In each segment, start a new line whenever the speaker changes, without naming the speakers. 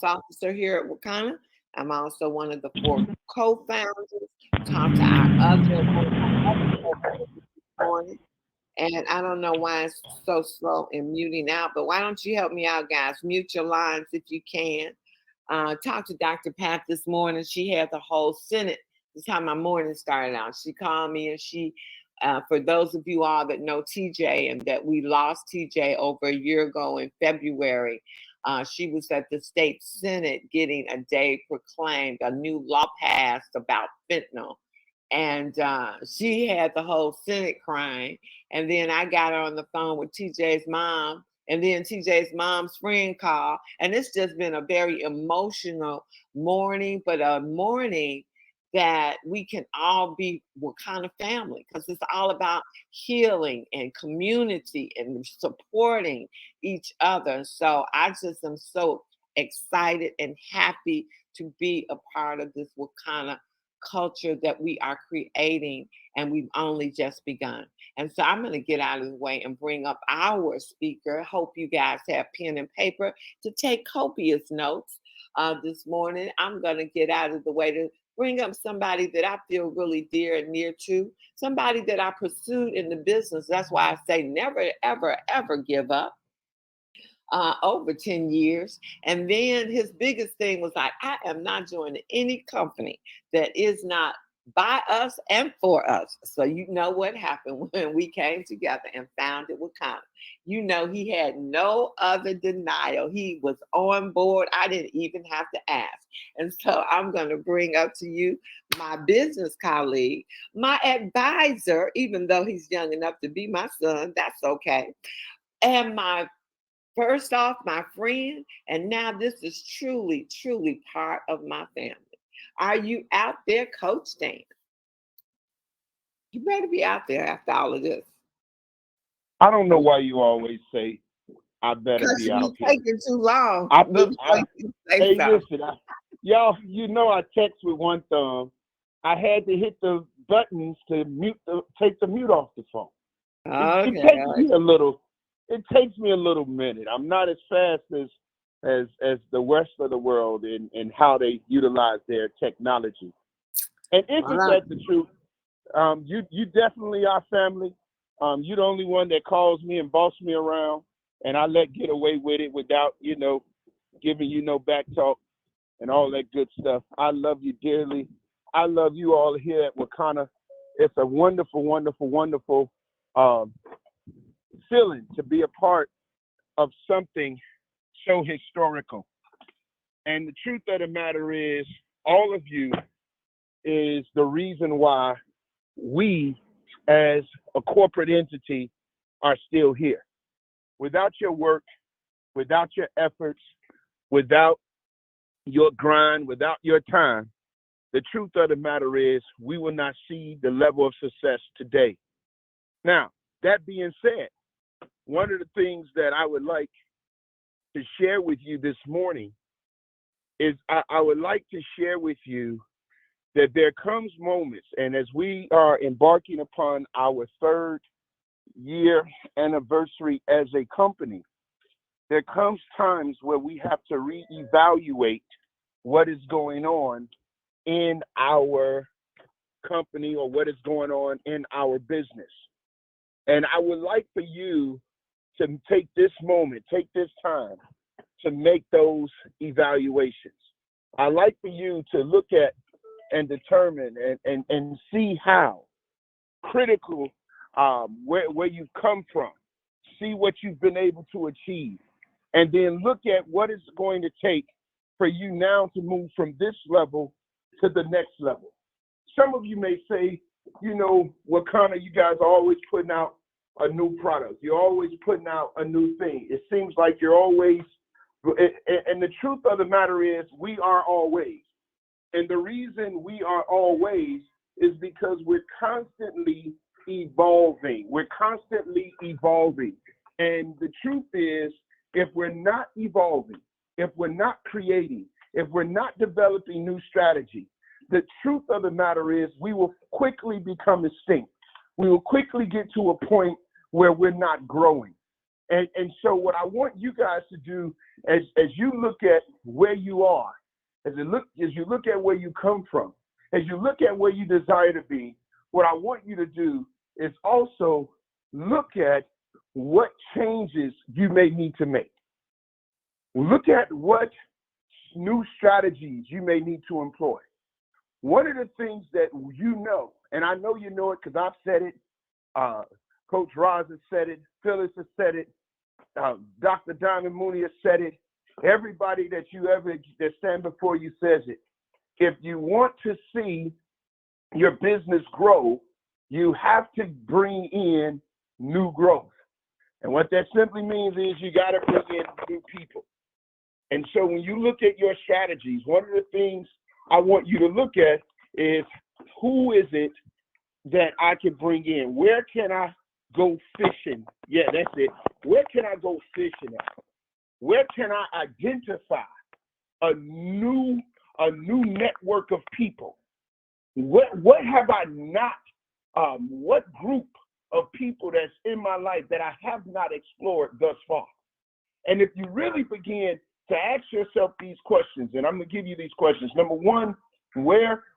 officer here at Wakana. I'm also one of the four co-founders. Talk to our other one of our other co-founders this morning. And I don't know why it's so slow in muting out, but why don't you help me out, guys? Mute your lines if you can. Talked to Dr. Pat this morning. She had the whole Senate. This is how my morning started out. She called me and for those of you all that know TJ and that we lost TJ over a year ago in February, she was at the state Senate getting a day proclaimed, a new law passed about fentanyl. And she had the whole Senate crying. And then I got her on the phone with TJ's mom. And then TJ's mom's friend called. And it's just been a very emotional morning, but a morning that we can all be what kind of family, because it's all about healing and community and supporting each other. So I just am so excited and happy to be a part of this Wakana culture that we are creating, and we've only just begun. And so I'm going to get out of the way and bring up our speaker. Hope you guys have pen and paper to take copious notes this morning. I'm going to get out of the way to bring up somebody that I feel really dear and near to, somebody that I pursued in the business. That's why I say never, ever, ever give up. Over 10 years. And then his biggest thing was like, I am not joining any company that is not by us and for us. So you know what happened when we came together and founded Wakana. You know, he had no other denial. He was on board. I didn't even have to ask. And so I'm going to bring up to you my business colleague, my advisor, even though he's young enough to be my son, that's okay. And my first off, my friend, and now this is truly, truly part of my family. Are you out there, Coach Dan? You better be out there after all of this.
I don't know why you always say I better
Because
be
you
out here.
taking too long
I,
before
I
you say
hey,
so.
listen, y'all, you know I text with one thumb. I had to hit the buttons to take the mute off the phone. It
Okay.
takes me a little. It takes me a little minute. I'm not as fast as the rest of the world in how they utilize their technology. And
All
isn't
right.
that the truth? You definitely are family. You're the only one that calls me and boss me around, and I let get away with it without giving you no back talk and all that good stuff. I love you dearly. I love you all here at Wakana. It's a wonderful, wonderful, wonderful um, feeling to be a part of something so historical. And the truth of the matter is, all of you is the reason why we, as a corporate entity, are still here. Without your work, without your efforts, without your grind, without your time, the truth of the matter is we will not see the level of success today. Now, that being said, one of the things that I would like to share with you this morning is I would like to share with you that there comes moments, and as we are embarking upon our third year anniversary as a company, there comes times where we have to reevaluate what is going on in our company or what is going on in our business. And I would like for you to take this moment, take this time to make those evaluations. I'd like for you to look at and determine and see how critical where you've come from, see what you've been able to achieve, and then look at what it's going to take for you now to move from this level to the next level. Some of you may say, Wakana, you guys are always putting out a new product. You're always putting out a new thing. It seems like you're always, and the truth of the matter is we are always. And the reason we are always is because we're constantly evolving. We're constantly evolving. And the truth is, if we're not evolving, if we're not creating, if we're not developing new strategy, the truth of the matter is we will quickly become extinct. We will quickly get to a point where we're not growing. And so what I want you guys to do as you look at where you are, as you look at where you come from, as you look at where you desire to be, what I want you to do is also look at what changes you may need to make. Look at what new strategies you may need to employ. One of the things that you know, and I know you know it because I've said it, Coach Roz has said it, Phyllis has said it, Dr. Diamond Mooney has said it, everybody that stand before you says it. If you want to see your business grow, you have to bring in new growth. And what that simply means is you got to bring in new people. And so when you look at your strategies, one of the things I want you to look at is who is it that I can bring in? Where can I go fishing? Yeah, that's it. Where can I go fishing at? Where can I identify a new network of people? What have I not, what group of people that's in my life that I have not explored thus far? And if you really begin to ask yourself these questions, and I'm going to give you these questions. Number one,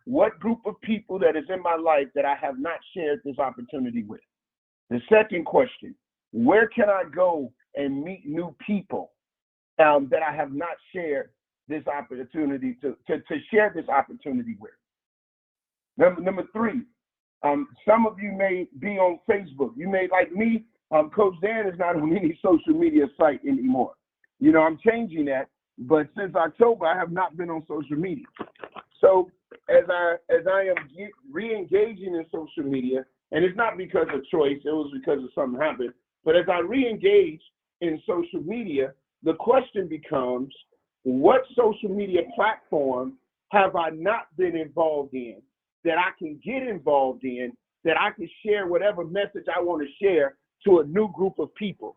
what group of people that is in my life that I have not shared this opportunity with? The second question, where can I go and meet new people that I have not shared this opportunity to share this opportunity with? Number three, some of you may be on Facebook. You may, like me, Coach Dan is not on any social media site anymore. You know, I'm changing that, but since October, I have not been on social media. So as I am re-engaging in social media, and it's not because of choice, it was because of something happened, but as I re-engage in social media, the question becomes, what social media platform have I not been involved in that I can get involved in, that I can share whatever message I want to share to a new group of people?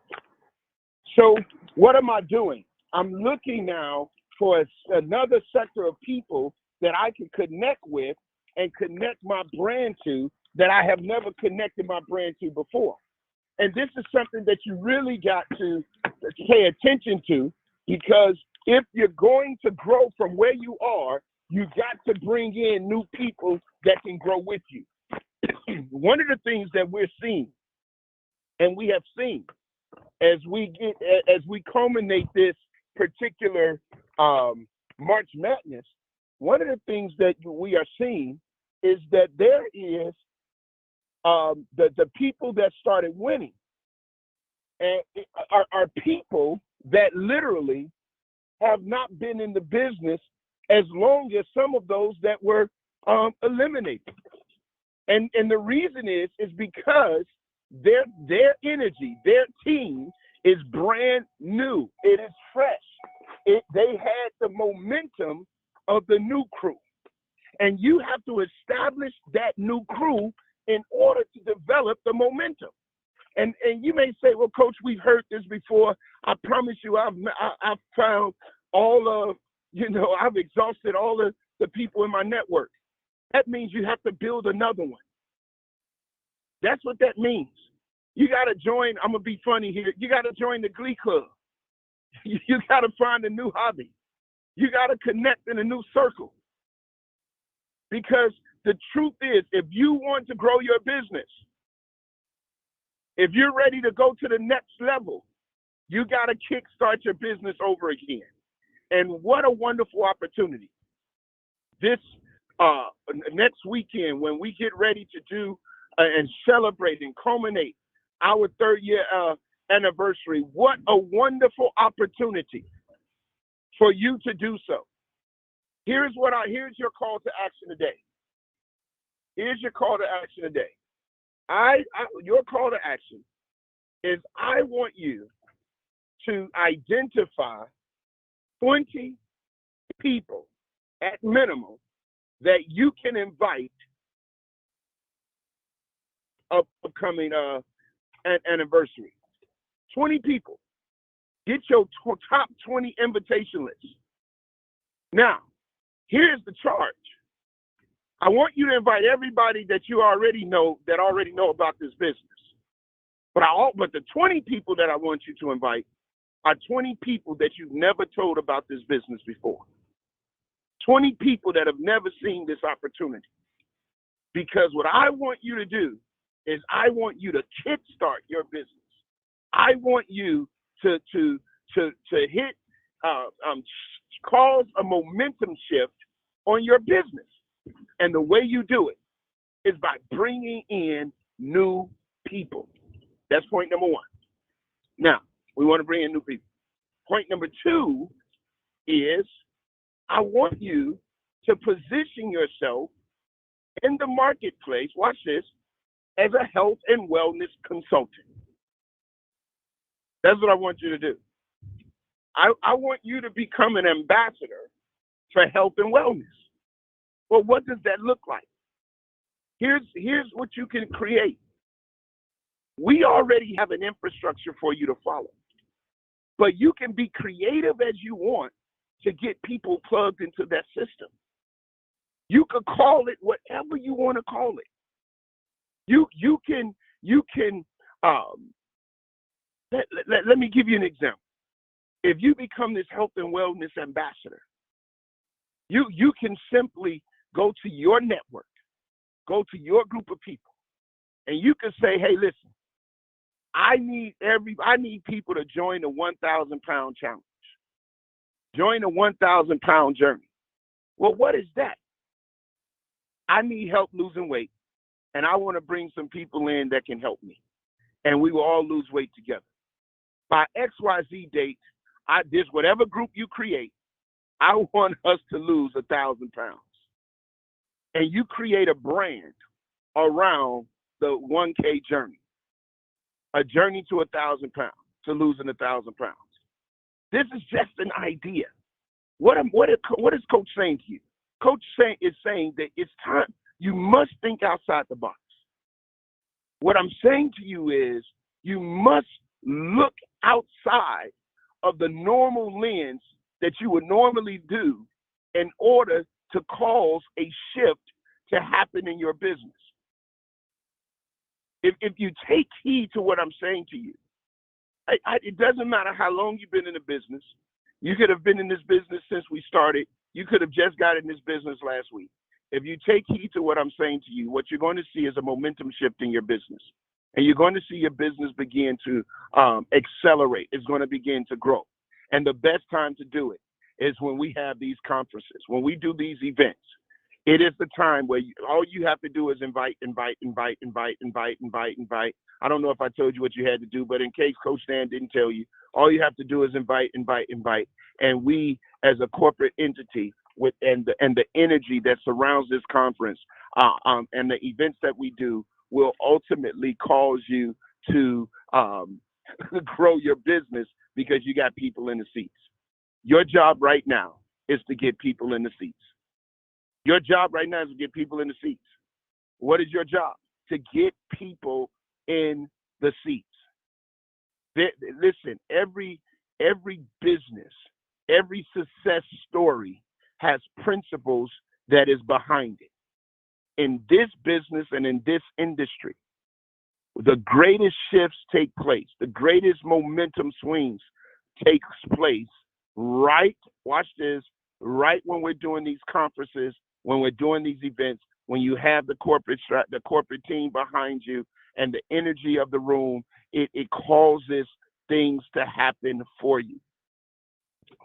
So what am I doing? I'm looking now for another sector of people that I can connect with and connect my brand to that I have never connected my brand to before. And this is something that you really got to pay attention to, because if you're going to grow from where you are, you got to bring in new people that can grow with you. One of the things that we're seeing, and we have seen, as we culminate this particular March Madness, one of the things that we are seeing is that there is the people that started winning and are people that literally have not been in the business as long as some of those that were eliminated. And the reason is because their energy, their team is brand new. It is fresh. They had the momentum of the new crew. And you have to establish that new crew in order to develop the momentum. And you may say, well, Coach, we've heard this before. I promise you, I've found all of, I've exhausted all of the people in my network. That means you have to build another one. That's what that means. You got to join, I'm going to be funny here, you got to join the Glee Club. You got to find a new hobby. You got to connect in a new circle. Because the truth is, if you want to grow your business, if you're ready to go to the next level, you got to kickstart your business over again. And what a wonderful opportunity. This next weekend, when we get ready to do and celebrate and culminate our 3rd year anniversary, what a wonderful opportunity for you to do so. Here's your call to action today. Here's your call to action today. Your call to action is I want you to identify 20 people at minimum that you can invite upcoming anniversary. 20 people. Get your top 20 invitation list. Now, here's the charge. I want you to invite everybody that you already know about this business. But the 20 people that I want you to invite are 20 people that you've never told about this business before. 20 people that have never seen this opportunity. Because what I want you to do is I want you to kickstart your business. I want you to hit, cause a momentum shift on your business. And the way you do it is by bringing in new people. That's point number one. Now, we want to bring in new people. Point number two is I want you to position yourself in the marketplace, watch this, as a health and wellness consultant. That's what I want you to do. I want you to become an ambassador for health and wellness. Well, what does that look like? Here's what you can create. We already have an infrastructure for you to follow, but you can be creative as you want to get people plugged into that system. You could call it whatever you want to call it. You can let me give you an example. If you become this health and wellness ambassador, you can simply go to your network, go to your group of people, and you can say, hey, listen, I need people to join the 1,000 pound challenge. Join the 1,000 pound journey. Well, what is that? I need help losing weight, and I want to bring some people in that can help me, and we will all lose weight together. By XYZ date, this whatever group you create, I want us to lose 1,000 pounds. And you create a brand around the 1K journey, a journey to 1,000 pounds, to losing 1,000 pounds. This is just an idea. What is Coach saying to you? Coach is saying that it's time. You must think outside the box. What I'm saying to you is you must look outside of the normal lens that you would normally do in order to cause a shift to happen in your business. If you take heed to what I'm saying to you, it doesn't matter how long you've been in the business. You could have been in this business since we started. You could have just got in this business last week. If you take heed to what I'm saying to you, what you're going to see is a momentum shift in your business. And you're going to see your business begin to accelerate. It's going to begin to grow. And the best time to do it is when we have these conferences, when we do these events. It is the time where all you have to do is invite. I don't know if I told you what you had to do, but in case Coach Dan didn't tell you, all you have to do is invite. And we, as a corporate entity, and the energy that surrounds this conference and the events that we do will ultimately cause you to grow your business because you got people in the seats. Your job right now is to get people in the seats. Your job right now is to get people in the seats. What is your job? To get people in the seats. Listen, every business, every success story has principles that is behind it. In this business and in this industry, the greatest shifts take place. The greatest momentum swings takes place right, watch this, right when we're doing these conferences, when we're doing these events, when you have the corporate team behind you and the energy of the room, it causes things to happen for you.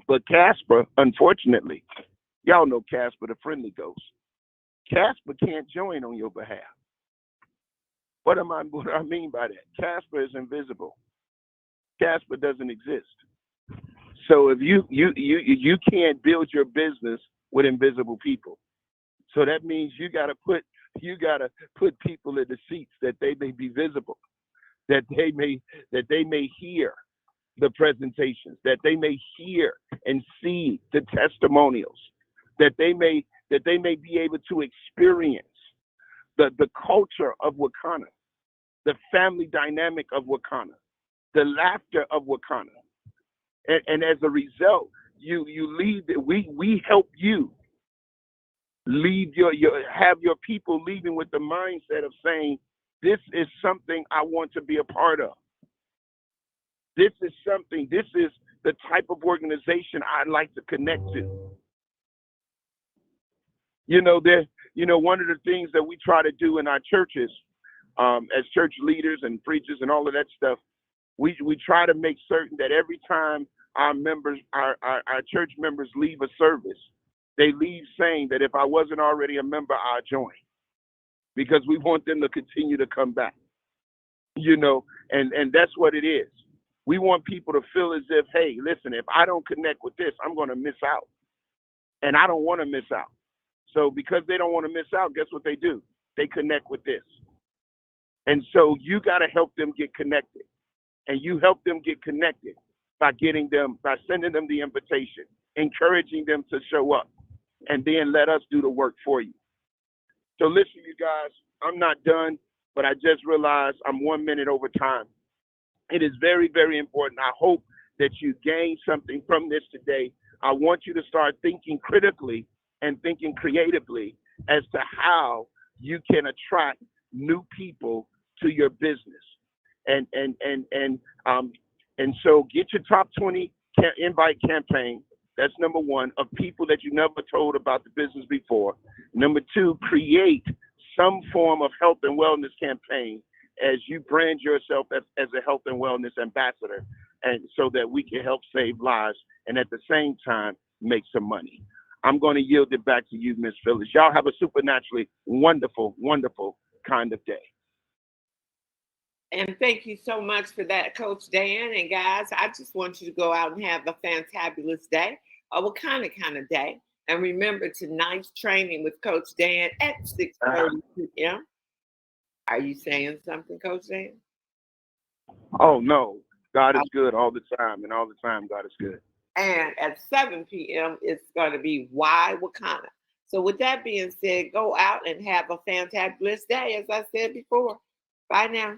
But Casper, unfortunately, y'all know Casper, the friendly ghost. Casper can't join on your behalf. What I mean by that? Casper is invisible. Casper doesn't exist. So if you can't build your business with invisible people. So that means you gotta put people in the seats that they may be visible, that they may hear the presentations, that they may hear and see the testimonials, that they may be able to experience the culture of Wakana, the family dynamic of Wakana, the laughter of Wakana. And as a result, we help you leave have your people leaving with the mindset of saying, this is something I want to be a part of. This is the type of organization I'd like to connect to. One of the things that we try to do in our churches, as church leaders and preachers and all of that stuff, we try to make certain that every time our members, our church members leave a service, they leave saying that if I wasn't already a member, I'll join, because we want them to continue to come back. And that's what it is. We want people to feel as if, hey, listen, if I don't connect with this, I'm going to miss out. And I don't want to miss out. So because they don't want to miss out, guess what they do? They connect with this. And so you got to help them get connected. And you help them get connected by sending them the invitation, encouraging them to show up, and then let us do the work for you. So listen, you guys, I'm not done, but I just realized I'm 1 minute over time. It is very, very important. I hope that you gain something from this today. I want you to start thinking critically and thinking creatively as to how you can attract new people to your business. And so get your top 20 invite campaign. That's number one, of people that you never told about the business before. Number two, create some form of health and wellness campaign as you brand yourself as a health and wellness ambassador, and so that we can help save lives and at the same time make some money. I'm going to yield it back to you, Miss Phyllis. Y'all have a supernaturally wonderful, wonderful kind of day.
And thank you so much for that, Coach Dan. And guys, I just want you to go out and have a fantabulous day, or what kind of day. And remember, tonight's training with Coach Dan at 6:30 p.m. Are you saying something, Coach Dan?
Oh, no. God is good all the time, and all the time God is good.
And at 7 p.m., it's going to be Why Wakana. So with that being said, go out and have a fantabulous day, as I said before. Bye now.